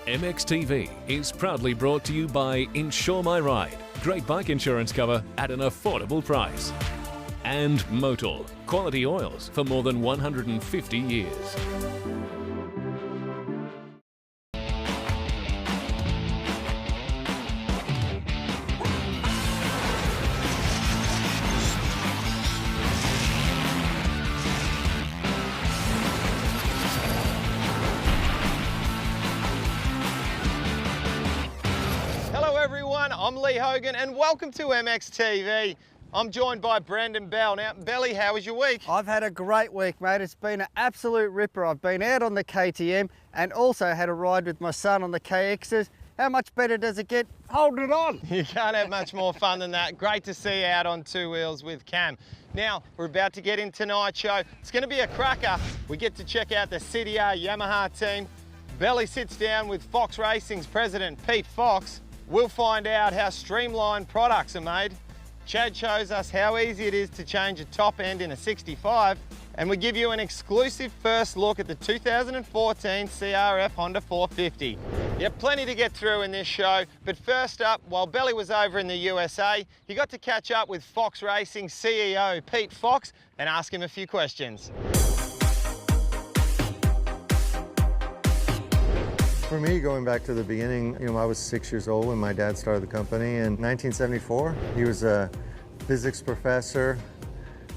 MXTV is proudly brought to you by Insure My Ride, great bike insurance cover at an affordable price. And Motul, quality oils for more than 150 years. I'm Lee Hogan and welcome to MXTV. I'm joined by Brandon Bell. Now, Belly, how was your week? I've had a great week, mate. It's been an absolute ripper. I've been out on the KTM and also had a ride with my son on the KXs. How much better does it get? Holding it on. You can't have much more fun than that. Great to see you out on two wheels with Cam. Now, we're about to get into tonight's show. It's going to be a cracker. We get to check out the CDR Yamaha team. Belly sits down with Fox Racing's president, Pete Fox. We'll find out how streamlined products are made. Chad shows us how easy it is to change a top end in a 65. And we give you an exclusive first look at the 2014 CRF Honda 450. You have plenty to get through in this show, but first up, while Belly was over in the USA, he got to catch up with Fox Racing CEO Pete Fox and ask him a few questions. For me, going back to the beginning, I was 6 years old when my dad started the company in 1974. He was a physics professor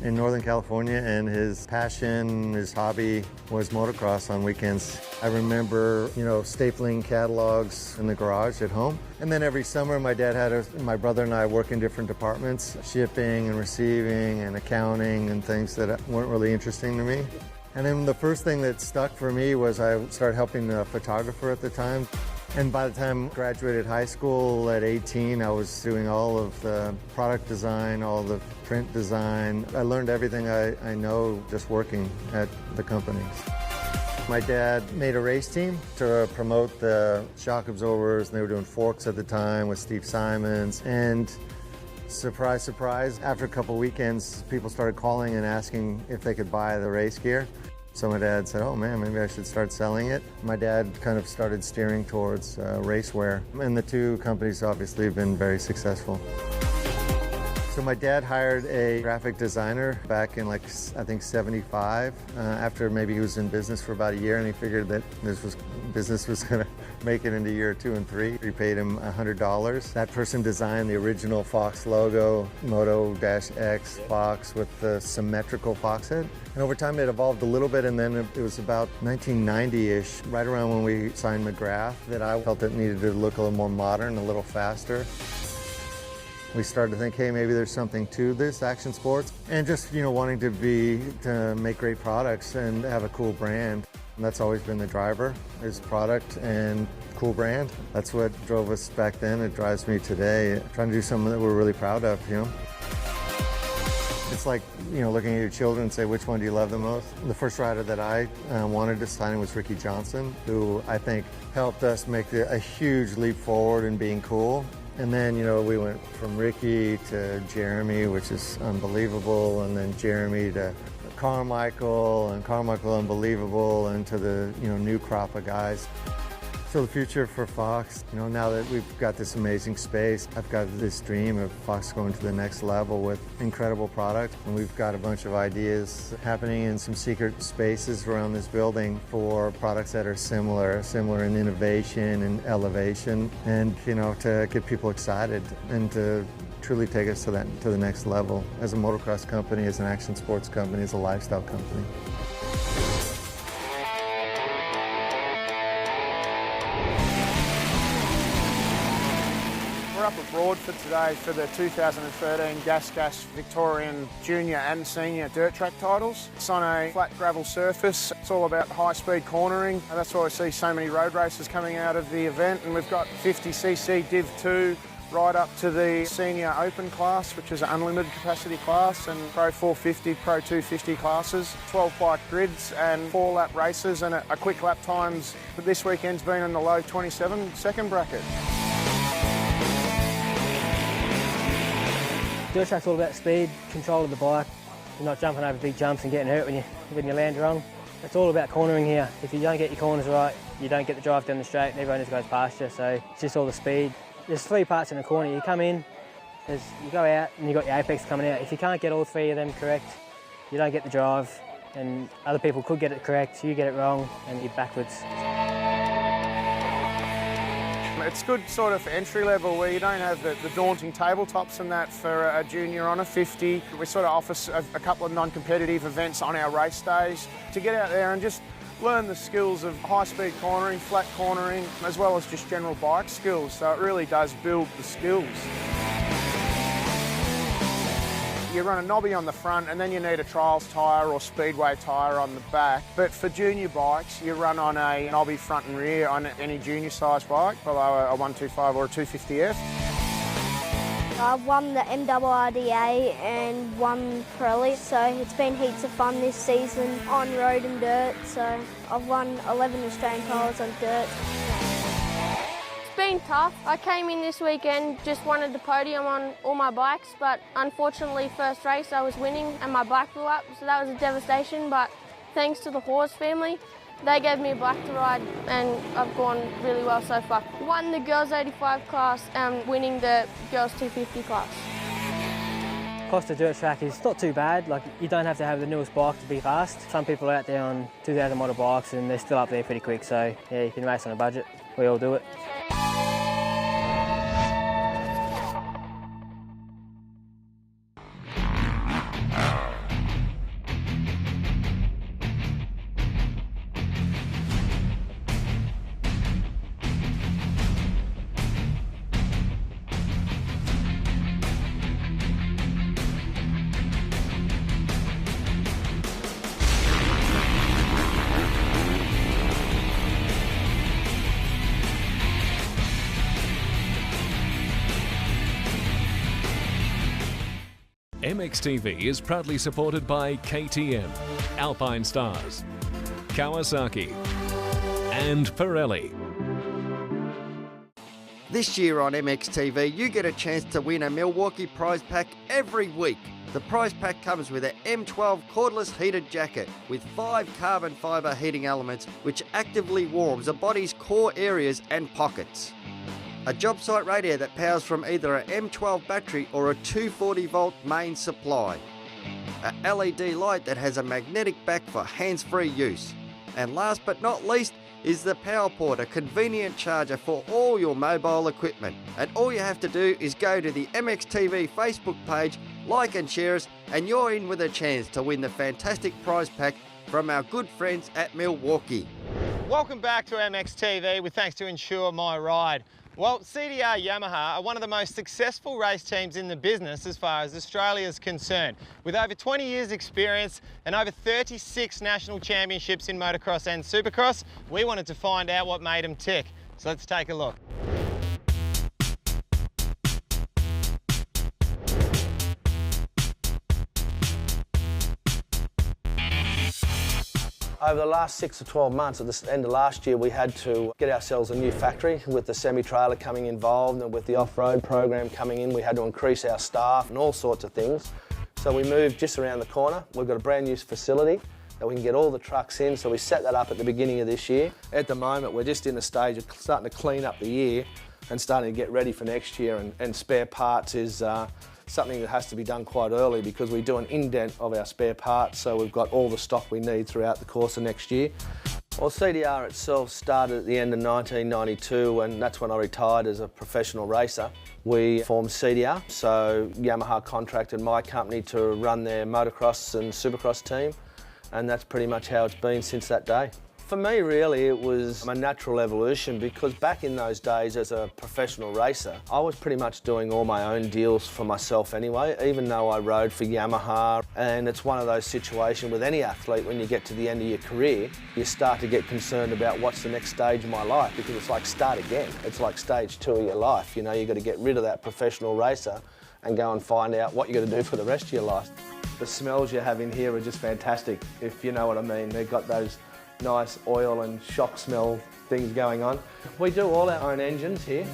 in Northern California, and his passion, his hobby was motocross on weekends. I remember, stapling catalogs in the garage at home. And then every summer, my dad had my brother and I work in different departments, shipping and receiving and accounting and things that weren't really interesting to me. And then the first thing that stuck for me was I started helping a photographer at the time. And by the time I graduated high school at 18, I was doing all of the product design, all the print design. I learned everything I know just working at the company. My dad made a race team to promote the shock absorbers, and they were doing forks at the time with Steve Simons. And surprise, surprise, after a couple weekends, people started calling and asking if they could buy the race gear. So my dad said, oh man, maybe I should start selling it. My dad kind of started steering towards racewear, and the two companies obviously have been very successful. So my dad hired a graphic designer back in I think 75, after maybe he was in business for about a year, and he figured that business was gonna make it into year 2 and 3. He paid him $100. That person designed the original Fox logo, Moto-X Fox with the symmetrical Fox head. And over time it evolved a little bit, and then it was about 1990-ish, right around when we signed McGrath, that I felt it needed to look a little more modern, a little faster. We started to think, hey, maybe there's something to this action sports, and just wanting to make great products and have a cool brand. And that's always been the driver, is product and cool brand. That's what drove us back then. It drives me today. Trying to do something that we're really proud of. It's like looking at your children and say, which one do you love the most? The first rider that I wanted to sign was Ricky Johnson, who I think helped us make a huge leap forward in being cool. And then, we went from Ricky to Jeremy, which is unbelievable, and then Jeremy to Carmichael, and Carmichael unbelievable, and to the, new crop of guys. So the future for Fox, now that we've got this amazing space, I've got this dream of Fox going to the next level with incredible product. And we've got a bunch of ideas happening in some secret spaces around this building for products that are similar in innovation and elevation, and, to get people excited and to truly take us to the next level as a motocross company, as an action sports company, as a lifestyle company. We're up at Broadford today for the 2013 Gas Victorian Junior and Senior Dirt Track titles. It's on a flat gravel surface. It's all about high-speed cornering, and that's why we see so many road races coming out of the event. And we've got 50cc Div 2 right up to the Senior Open class, which is an unlimited capacity class, and Pro 450, Pro 250 classes, 12 bike grids and 4-lap races, and a quick lap times. But this weekend's been in the low 27-second bracket. Dirt track's all about speed, control of the bike. You're not jumping over big jumps and getting hurt when you land wrong. It's all about cornering here. If you don't get your corners right, you don't get the drive down the straight and everyone just goes past you, so it's just all the speed. There's 3 parts in the corner. You come in, you go out and you've got your apex coming out. If you can't get all 3 of them correct, you don't get the drive, and other people could get it correct, you get it wrong and you're backwards. It's good sort of for entry level where you don't have the daunting tabletops and that for a junior on a 50. We sort of offer a couple of non-competitive events on our race days to get out there and just learn the skills of high-speed cornering, flat cornering, as well as just general bike skills. So it really does build the skills. You run a knobby on the front and then you need a trials tyre or speedway tyre on the back. But for junior bikes, you run on a knobby front and rear on any junior size bike, below a 125 or a 250F. I've won the MRRDA and won Pirelli, so it's been heaps of fun this season on road and dirt. So I've won 11 Australian titles on dirt. It's been tough. I came in this weekend, just wanted the podium on all my bikes, but unfortunately first race I was winning and my bike blew up, so that was a devastation, but thanks to the Hawes family, they gave me a bike to ride and I've gone really well so far. Won the girls 85 class and winning the girls 250 class. Costa dirt track is not too bad. Like, you don't have to have the newest bike to be fast. Some people are out there on 2000 model bikes and they're still up there pretty quick, so yeah, you can race on a budget. We all do it. MXTV is proudly supported by KTM, Alpine Stars, Kawasaki and Pirelli. This year on MXTV, you get a chance to win a Milwaukee prize pack every week. The prize pack comes with an M12 cordless heated jacket with 5 carbon fibre heating elements which actively warms the body's core areas and pockets. A job site radio that powers from either an M12 battery or a 240 volt main supply. A LED light that has a magnetic back for hands-free use. And last but not least is the PowerPort, a convenient charger for all your mobile equipment. And all you have to do is go to the MXTV Facebook page, like and share us, and you're in with a chance to win the fantastic prize pack from our good friends at Milwaukee. Welcome back to MXTV with thanks to Insure My Ride. Well, CDR Yamaha are one of the most successful race teams in the business as far as Australia is concerned. With over 20 years experience and over 36 national championships in motocross and supercross, we wanted to find out what made them tick. So let's take a look. Over the last 6 to 12 months, at the end of last year, we had to get ourselves a new factory with the semi-trailer coming involved and with the off-road program coming in. We had to increase our staff and all sorts of things. So we moved just around the corner. We've got a brand new facility that we can get all the trucks in, so we set that up at the beginning of this year. At the moment, we're just in the stage of starting to clean up the year and starting to get ready for next year, and spare parts is something that has to be done quite early because we do an indent of our spare parts, so we've got all the stock we need throughout the course of next year. Well, CDR itself started at the end of 1992, and that's when I retired as a professional racer. We formed CDR, so Yamaha contracted my company to run their motocross and supercross team, and that's pretty much how it's been since that day. For me, really, it was a natural evolution because back in those days as a professional racer, I was pretty much doing all my own deals for myself anyway, even though I rode for Yamaha. And it's one of those situations with any athlete, when you get to the end of your career, you start to get concerned about what's the next stage of my life, because it's like start again. It's like stage 2 of your life. You know, you've got to get rid of that professional racer and go and find out what you've got to do for the rest of your life. The smells you have in here are just fantastic, if you know what I mean. They've got those nice oil and shock smell things going on. We do all our own engines here.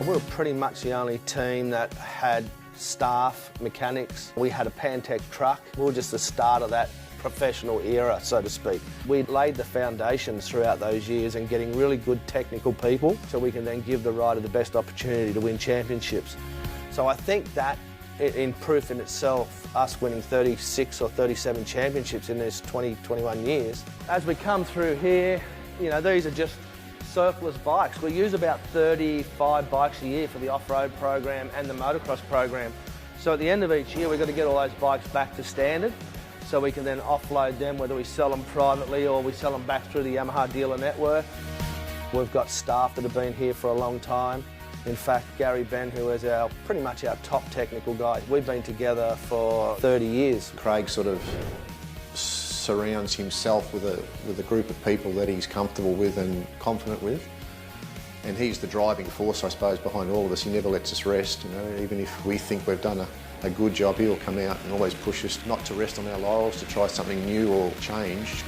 We were pretty much the only team that had staff, mechanics. We had a Pantech truck. We were just the start of that professional era, so to speak. We laid the foundations throughout those years and getting really good technical people so we can then give the rider the best opportunity to win championships. So I think that in proof in itself, us winning 36 or 37 championships in this 21 years. As we come through here, you know, these are just surplus bikes. We use about 35 bikes a year for the off-road program and the motocross program. So at the end of each year, we've got to get all those bikes back to standard so we can then offload them, whether we sell them privately or we sell them back through the Yamaha dealer network. We've got staff that have been here for a long time. In fact, Gary Ben, who is pretty much our top technical guy, we've been together for 30 years. Craig sort of surrounds himself with a group of people that he's comfortable with and confident with. And he's the driving force, I suppose, behind all of us. He never lets us rest. You know, even if we think we've done a good job, he'll come out and always push us not to rest on our laurels, to try something new or change.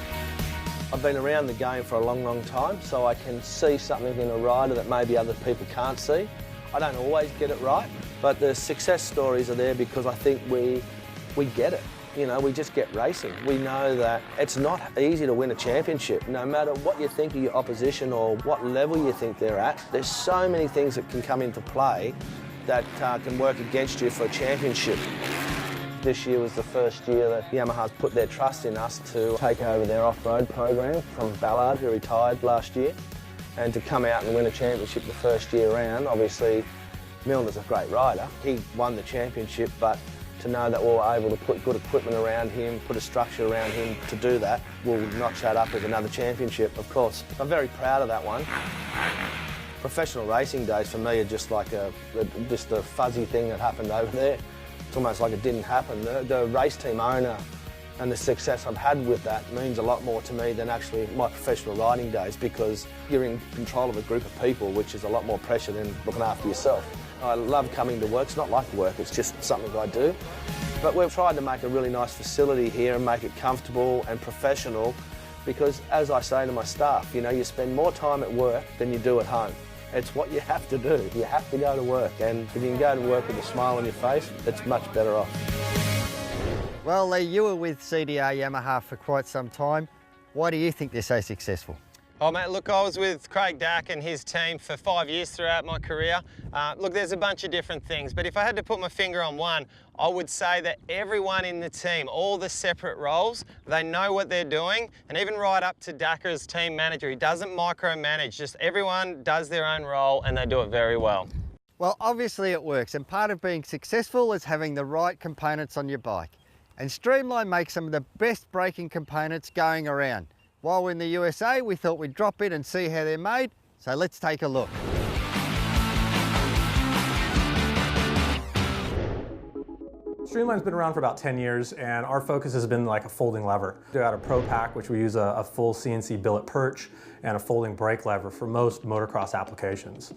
I've been around the game for a long, long time, so I can see something in a rider that maybe other people can't see. I don't always get it right, but the success stories are there because I think we get it. You know, we just get racing. We know that it's not easy to win a championship, no matter what you think of your opposition or what level you think they're at. There's so many things that can come into play that can work against you for a championship. This year was the first year that Yamaha's put their trust in us to take over their off-road program from Ballard, who retired last year, and to come out and win a championship the first year round. Obviously, Milner's a great rider. He won the championship, but to know that we were able to put good equipment around him, put a structure around him to do that, we'll notch that up as another championship, of course. I'm very proud of that one. Professional racing days for me are just like just a fuzzy thing that happened over there. It's almost like it didn't happen. The race team owner and the success I've had with that means a lot more to me than actually my professional riding days, because you're in control of a group of people, which is a lot more pressure than looking after yourself. I love coming to work. It's not like work, it's just something I do. But we've tried to make a really nice facility here and make it comfortable and professional, because as I say to my staff, you know, you spend more time at work than you do at home. It's what you have to do. You have to go to work, and if you can go to work with a smile on your face, it's much better off. Well, Lee, you were with CDR Yamaha for quite some time. Why do you think they're so successful? Oh, mate, look, I was with Craig Dack and his team for 5 years throughout my career. Look, there's a bunch of different things, but if I had to put my finger on one, I would say that everyone in the team, all the separate roles, they know what they're doing, and even right up to Dacker's team manager, he doesn't micromanage, just everyone does their own role and they do it very well. Well, obviously it works, and part of being successful is having the right components on your bike. And Streamline makes some of the best braking components going around. While we're in the USA, we thought we'd drop in and see how they're made, so let's take a look. Streamline's been around for about 10 years, and our focus has been like a folding lever. We got a Pro Pack, which we use a full CNC billet perch and a folding brake lever for most motocross applications.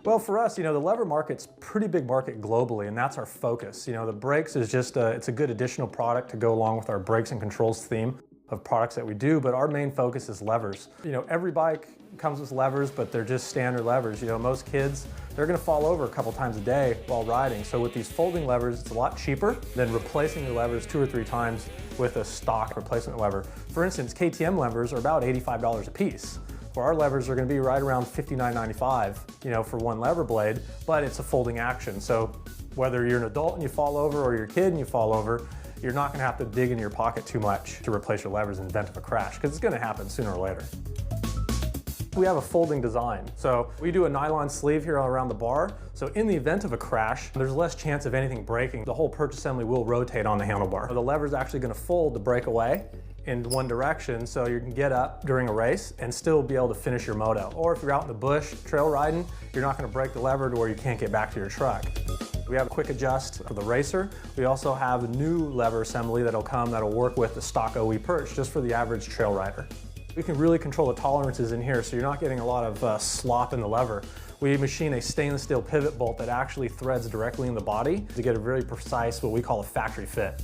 Well, for us, you know, the lever market's a pretty big market globally, and that's our focus. You know, the brakes is just it's a good additional product to go along with our brakes and controls theme of products that we do, but our main focus is levers. You know, every bike comes with levers, but they're just standard levers. You know, most kids, they're gonna fall over a couple times a day while riding. So with these folding levers, it's a lot cheaper than replacing the levers 2 or 3 times with a stock replacement lever. For instance, KTM levers are about $85 a piece. Where our levers are gonna be right around $59.95, you know, for one lever blade, but it's a folding action. So whether you're an adult and you fall over or you're a kid and you fall over, you're not gonna have to dig into your pocket too much to replace your levers in the event of a crash, because it's gonna happen sooner or later. We have a folding design. So we do a nylon sleeve here around the bar. So in the event of a crash, there's less chance of anything breaking. The whole perch assembly will rotate on the handlebar. The lever's actually gonna fold to break away in one direction, so you can get up during a race and still be able to finish your moto. Or if you're out in the bush trail riding, you're not gonna break the lever to where you can't get back to your truck. We have a quick adjust for the racer. We also have a new lever assembly that'll work with the stock OE perch just for the average trail rider. We can really control the tolerances in here, so you're not getting a lot of slop in the lever. We machine a stainless steel pivot bolt that actually threads directly in the body to get a very precise, what we call a factory fit.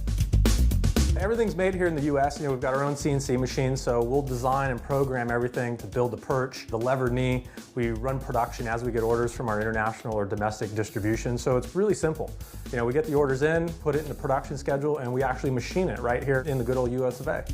Everything's made here in the US. We've got our own CNC machine, so we'll design and program everything to build the perch, the lever knee. We run production as we get orders from our international or domestic distribution, so it's really simple. We get the orders in, put it in the production schedule, and we actually machine it right here in the good old US of A.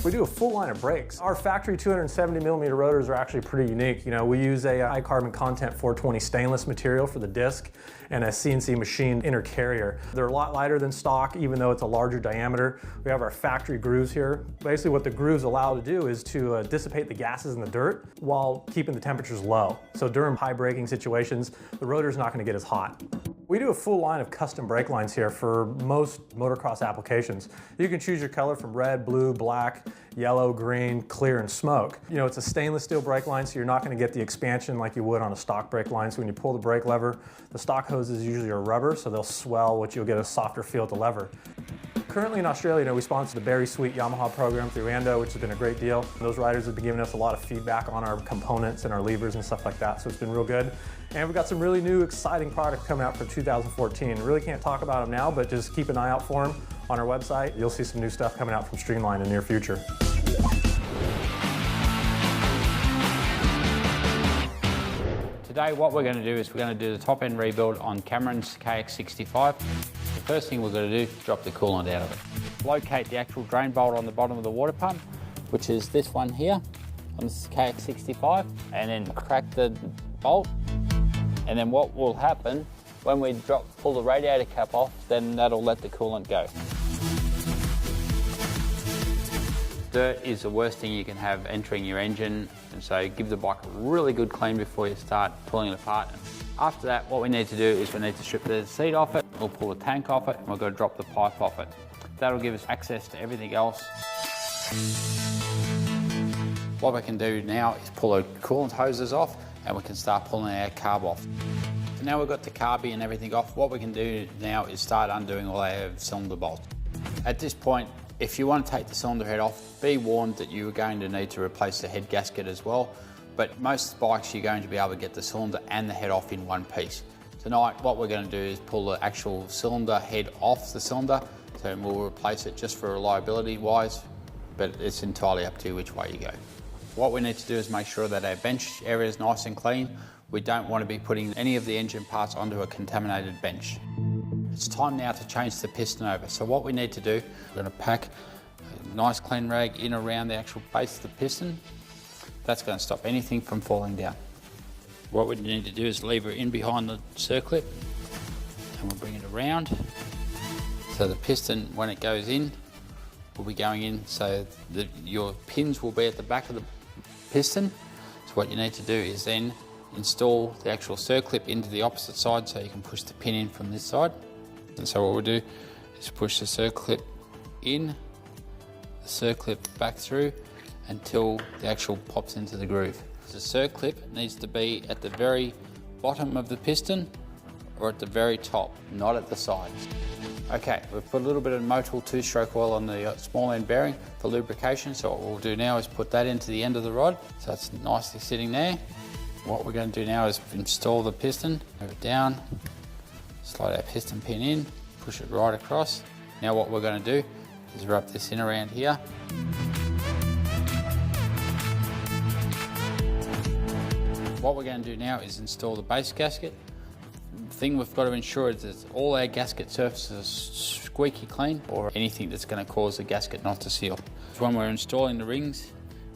We do a full line of brakes. Our factory 270mm rotors are actually pretty unique. We use a high carbon content 420 stainless material for the disc and a CNC machine inner carrier. They're a lot lighter than stock, even though it's a larger diameter. We have our factory grooves here. Basically what the grooves allow to do is to dissipate the gases in the dirt while keeping the temperatures low. So during high braking situations, the rotor's not going to get as hot. We do a full line of custom brake lines here for most motocross applications. You can choose your color from red, blue, black, yellow, green, clear, and smoke. It's a stainless steel brake line, so you're not going to get the expansion like you would on a stock brake line. So when you pull the brake lever, the stock hoses usually are rubber, so they'll swell, which you'll get a softer feel at the lever. Currently in Australia, we sponsor the Berry Sweet Yamaha program through Ando, which has been a great deal. Those riders have been giving us a lot of feedback on our components and our levers and stuff like that, so it's been real good. And we've got some really new, exciting products coming out for 2014. Really can't talk about them now, but just keep an eye out for them on our website. You'll see some new stuff coming out from Streamline in the near future. Today what we're going to do is we're going to do the top end rebuild on Cameron's KX65. The first thing we're going to do is drop the coolant out of it. Locate the actual drain bolt on the bottom of the water pump, which is this one here on this KX65, and then crack the bolt. And then what will happen when we pull the radiator cap off, then that'll let the coolant go. Dirt is the worst thing you can have entering your engine, and so give the bike a really good clean before you start pulling it apart. After that, what we need to do is we need to strip the seat off it, we'll pull the tank off it, and we're going to drop the pipe off it. That'll give us access to everything else. What we can do now is pull the coolant hoses off, and we can start pulling our carb off. So now we've got the carby and everything off, what we can do now is start undoing all our cylinder bolts. At this point, if you want to take the cylinder head off, be warned that you are going to need to replace the head gasket as well, but most bikes you're going to be able to get the cylinder and the head off in one piece. Tonight what we're going to do is pull the actual cylinder head off the cylinder, so we'll replace it just for reliability wise, but it's entirely up to you which way you go. What we need to do is make sure that our bench area is nice and clean. We don't want to be putting any of the engine parts onto a contaminated bench. It's time now to change the piston over. So what we need to do, we're going to pack a nice clean rag in around the actual base of the piston. That's going to stop anything from falling down. What we need to do is lever in behind the circlip, and we'll bring it around. So the piston, when it goes in, will be going in, so your pins will be at the back of the piston. So what you need to do is then install the actual circlip into the opposite side, so you can push the pin in from this side. And so what we'll do is push the circlip in, the circlip back through until the actual pops into the groove. The circlip needs to be at the very bottom of the piston or at the very top, not at the sides. Okay, we've put a little bit of Motul 2-stroke oil on the small end bearing for lubrication, so what we'll do now is put that into the end of the rod, so it's nicely sitting there. What we're going to do now is install the piston, move it down, slide our piston pin in, push it right across. Now what we're going to do is wrap this in around here. What we're going to do now is install the base gasket. The thing we've got to ensure is that all our gasket surfaces are squeaky clean, or anything that's going to cause the gasket not to seal. So when we're installing the rings,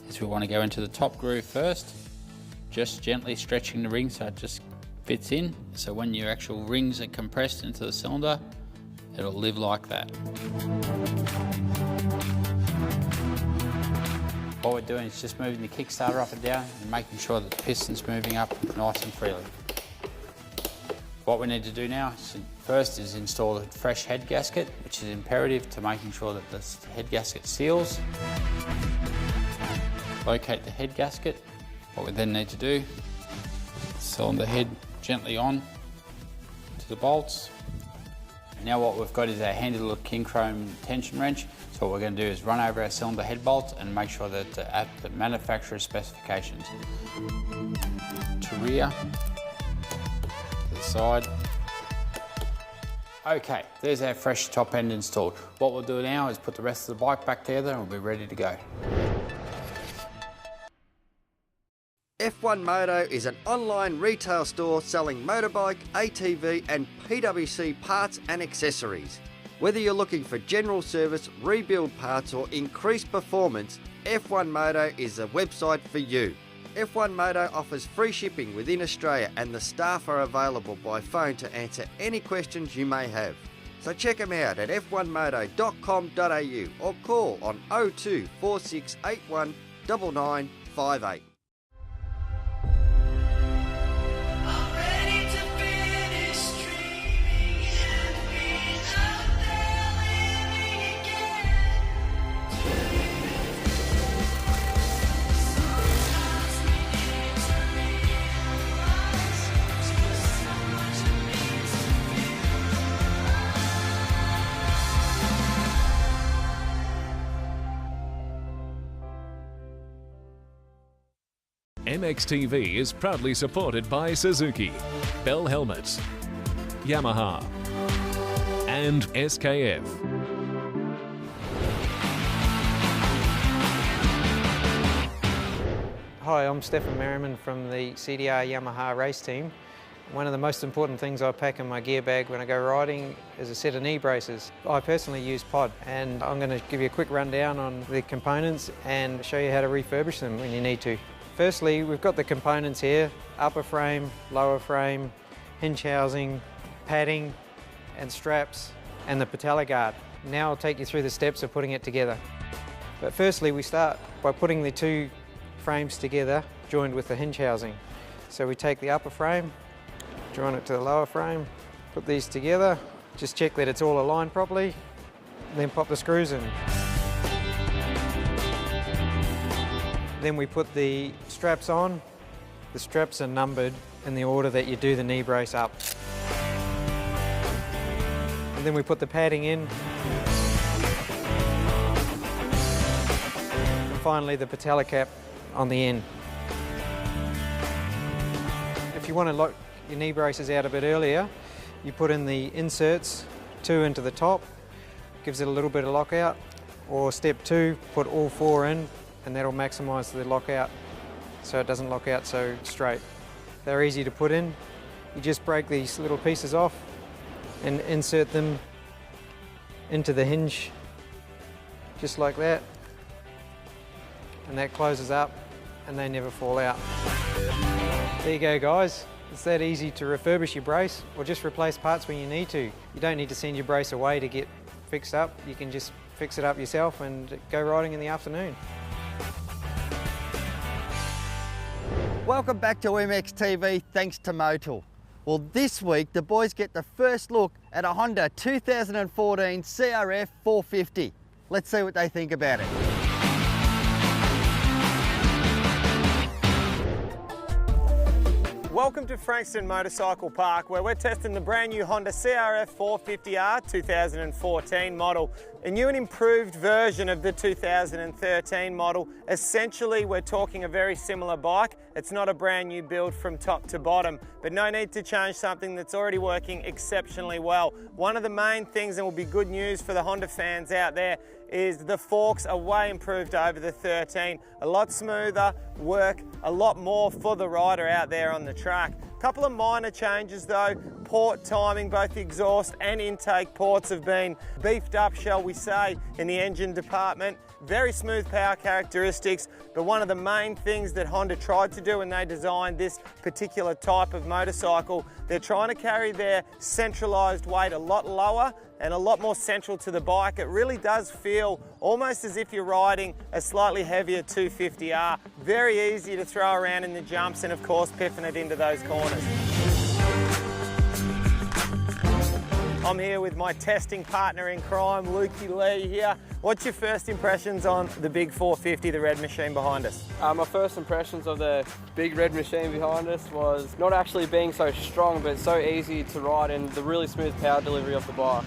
is we want to go into the top groove first, just gently stretching the ring so it just fits in. So when your actual rings are compressed into the cylinder, it'll live like that. What we're doing is just moving the kickstarter up and down and making sure that the piston's moving up nice and freely. What we need to do now first is install a fresh head gasket, which is imperative to making sure that the head gasket seals. Locate the head gasket. What we then need to do, cylinder head gently on to the bolts. Now what we've got is our handy little king chrome tension wrench. So what we're going to do is run over our cylinder head bolts and make sure that they're at the manufacturer's specifications. To rear, to the side, Okay, there's our fresh top end installed. What we'll do now is put the rest of the bike back together and we'll be ready to go. F1 Moto is an online retail store selling motorbike, ATV and PWC parts and accessories. Whether you're looking for general service, rebuild parts or increased performance, F1 Moto is a website for you. F1 Moto offers free shipping within Australia and the staff are available by phone to answer any questions you may have. So check them out at f1moto.com.au or call on 02 4681 9958. MXTV is proudly supported by Suzuki, Bell Helmets, Yamaha and SKF. Hi, I'm Stefan Merriman from the CDR Yamaha race team. One of the most important things I pack in my gear bag when I go riding is a set of knee braces. I personally use Pod, and I'm going to give you a quick rundown on the components and show you how to refurbish them when you need to. Firstly, we've got the components here: upper frame, lower frame, hinge housing, padding and straps, and the patella guard. Now I'll take you through the steps of putting it together. But firstly, we start by putting the two frames together, joined with the hinge housing. So we take the upper frame, join it to the lower frame, put these together, just check that it's all aligned properly, then pop the screws in. Then we put the straps on. The straps are numbered in the order that you do the knee brace up. And then we put the padding in. And finally the patella cap on the end. If you want to lock your knee braces out a bit earlier, you put in the inserts, 2 into the top, gives it a little bit of lockout. Or step 2, put all 4 in, and that'll maximise the lockout so it doesn't lock out so straight. They're easy to put in. You just break these little pieces off and insert them into the hinge, just like that. And that closes up and they never fall out. There you go, guys. It's that easy to refurbish your brace or just replace parts when you need to. You don't need to send your brace away to get fixed up. You can just fix it up yourself and go riding in the afternoon. Welcome back to MXTV, thanks to Motul. Well, this week the boys get the first look at a Honda 2014 CRF 450. Let's see what they think about it. Welcome to Frankston Motorcycle Park, where we're testing the brand new Honda CRF 450R 2014 model, a new and improved version of the 2013 model. Essentially, we're talking a very similar bike. It's not a brand new build from top to bottom, but no need to change something that's already working exceptionally well. One of the main things, and will be good news for the Honda fans out there, is the forks are way improved over the 13. A lot smoother, work a lot more for the rider out there on the track. Couple of minor changes though. Port timing, both the exhaust and intake ports have been beefed up, shall we say, in the engine department. Very smooth power characteristics, but one of the main things that Honda tried to do when they designed this particular type of motorcycle, they're trying to carry their centralised weight a lot lower and a lot more central to the bike. It really does feel almost as if you're riding a slightly heavier 250R. Very easy to throw around in the jumps and of course piffing it into those corners. I'm here with my testing partner in crime, Lukey Lee here. What's your first impressions on the big 450, the red machine behind us? My first impressions of the big red machine behind us was not actually being so strong, but so easy to ride and the really smooth power delivery of the bike.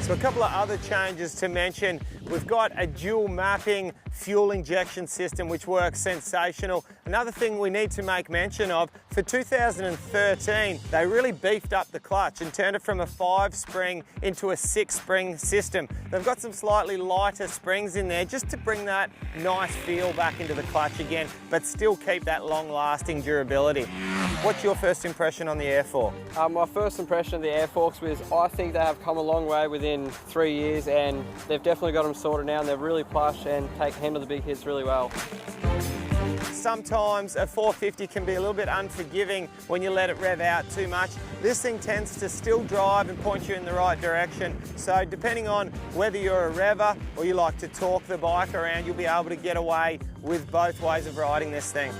So a couple of other changes to mention. We've got a dual mapping fuel injection system which works sensational. Another thing we need to make mention of, for 2013 they really beefed up the clutch and turned it from a 5-spring into a 6-spring system. They've got some slightly lighter springs in there just to bring that nice feel back into the clutch again, but still keep that long-lasting durability. What's your first impression on the Air Fork? My first impression of the Air Forks was I think they have come a long way within 3 years, and they've definitely got them sorted now, and they're really plush and handle the big hits really well. Sometimes a 450 can be a little bit unforgiving when you let it rev out too much. This thing tends to still drive and point you in the right direction. So depending on whether you're a rever or you like to torque the bike around, you'll be able to get away with both ways of riding this thing.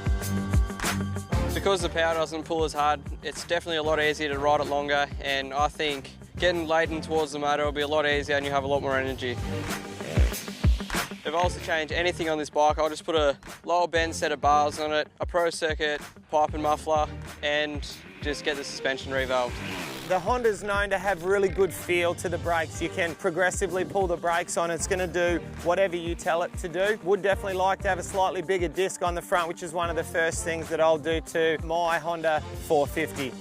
Because the power doesn't pull as hard, it's definitely a lot easier to ride it longer, and I think getting laden towards the motor will be a lot easier and you have a lot more energy. If I was to change anything on this bike, I'll just put a lower bend set of bars on it, a Pro Circuit pipe and muffler, and just get the suspension revalved. The Honda's known to have really good feel to the brakes. You can progressively pull the brakes on. It's going to do whatever you tell it to do. Would definitely like to have a slightly bigger disc on the front, which is one of the first things that I'll do to my Honda 450.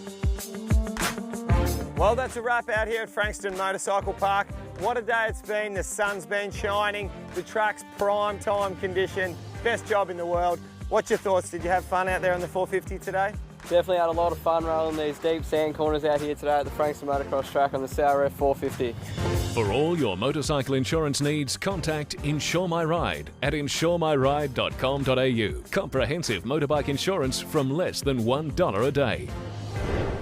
Well, that's a wrap out here at Frankston Motorcycle Park. What a day it's been. The sun's been shining. The track's prime time condition. Best job in the world. What's your thoughts? Did you have fun out there on the 450 today? Definitely had a lot of fun rolling these deep sand corners out here today at the Frankston Motocross track on the CRF 450. For all your motorcycle insurance needs, contact Insure My Ride at insuremyride.com.au. Comprehensive motorbike insurance from less than $1 a day.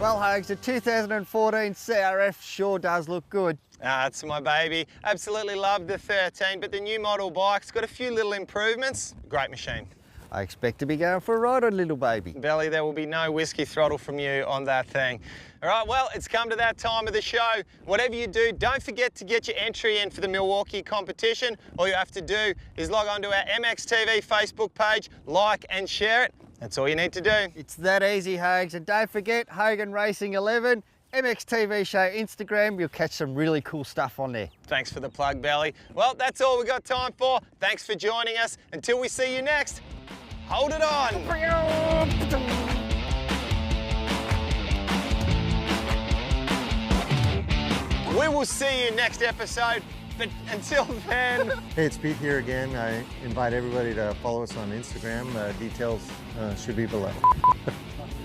Well, Hogs, the 2014 CRF sure does look good. It's my baby. Absolutely love the 13, but the new model bike's got a few little improvements. Great machine. I expect to be going for a ride on little baby. Belly, there will be no whiskey throttle from you on that thing. All right, well, it's come to that time of the show. Whatever you do, don't forget to get your entry in for the Milwaukee competition. All you have to do is log on to our MXTV Facebook page, like and share it. That's all you need to do. It's that easy, Hogs. And don't forget, Hogan Racing 11, MXTV Show Instagram. You'll catch some really cool stuff on there. Thanks for the plug, Belly. Well, that's all we've got time for. Thanks for joining us. Until we see you next, hold it on. We will see you next episode, but until then... Hey, it's Pete here again. I invite everybody to follow us on Instagram. Details should be below.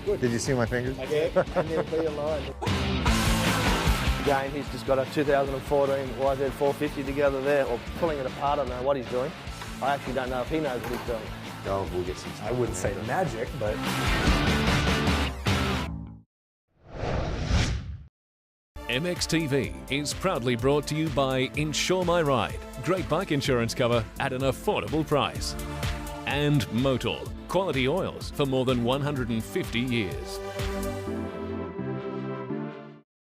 Did you see my fingers? I did, and there'll be a line. Again, he's just got a 2014 YZ 450 together there, or pulling it apart. I don't know what he's doing. I actually don't know if he knows what he's doing. Oh, we'll get some. I wouldn't say magic, but... MXTV is proudly brought to you by Insure My Ride. Great bike insurance cover at an affordable price. And Motul, quality oils for more than 150 years.